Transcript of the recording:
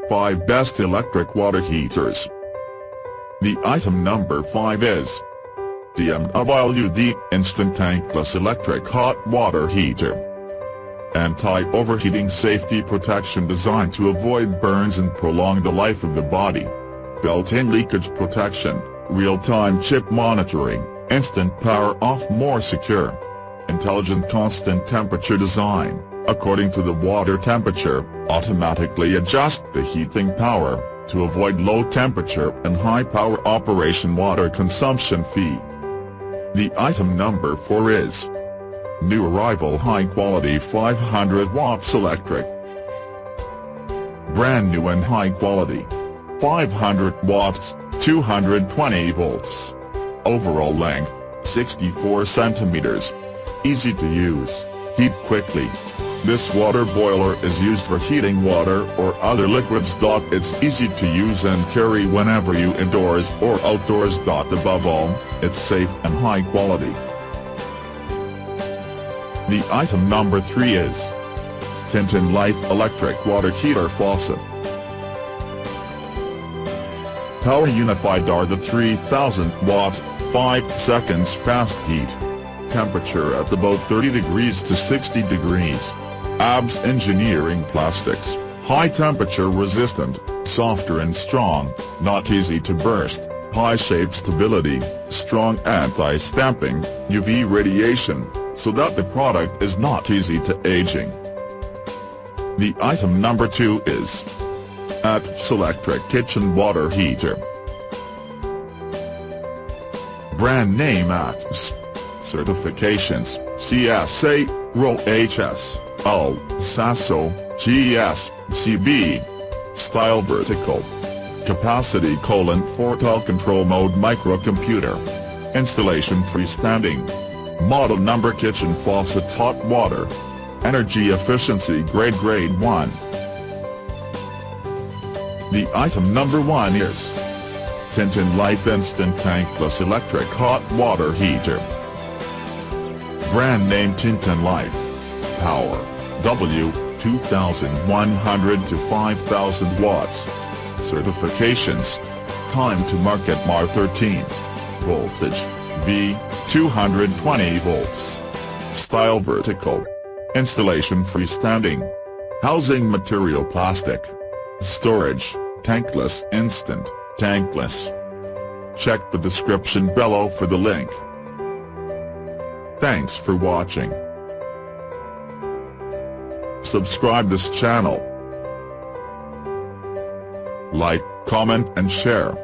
5 Best Electric Water Heaters. The item number 5 is the Instant Tankless Electric Hot Water Heater. Anti-overheating safety protection designed to avoid burns and prolong the life of the body. Built-in leakage protection, real-time chip monitoring, instant power off more secure. Intelligent constant temperature design, according to the water temperature, automatically adjust the heating power, to avoid low temperature and high power operation water consumption fee. The item number 4 is new arrival high quality 500 watts electric. Brand new and high quality. 500 watts, 220 volts. Overall length, 64 centimeters. Easy to use, heat quickly. This water boiler is used for heating water or other liquids. It's easy to use and carry whenever you indoors or outdoors. Above all, it's safe and high quality. The item number 3 is Tintin Life Electric Water Heater Faucet. Power unified are the 3000 watt, 5 seconds fast heat. Temperature at about 30 degrees to 60 degrees. ABS engineering plastics, high temperature resistant, softer and strong, not easy to burst, high shape stability, strong anti-stamping, UV radiation, so that the product is not easy to aging. The item number 2 is ATF's Electric Kitchen Water Heater. Brand name ATF's. Certifications, CSA, RoHS, O, SASO, GS, CB. Style vertical. Capacity: 4 control mode microcomputer. Installation freestanding. Model number kitchen faucet hot water. Energy efficiency grade 1. The item number 1 is Tintin Life Instant Tankless Electric Hot Water Heater. Brand name Tintin Life. Power, W, 2100 to 5000 watts. Certifications. Time to market Mar 13. Voltage, V, 220 volts. Style vertical. Installation freestanding. Housing material plastic. Storage, tankless instant, tankless. Check the description below for the link. Thanks for watching. Subscribe this channel. Like, comment and share.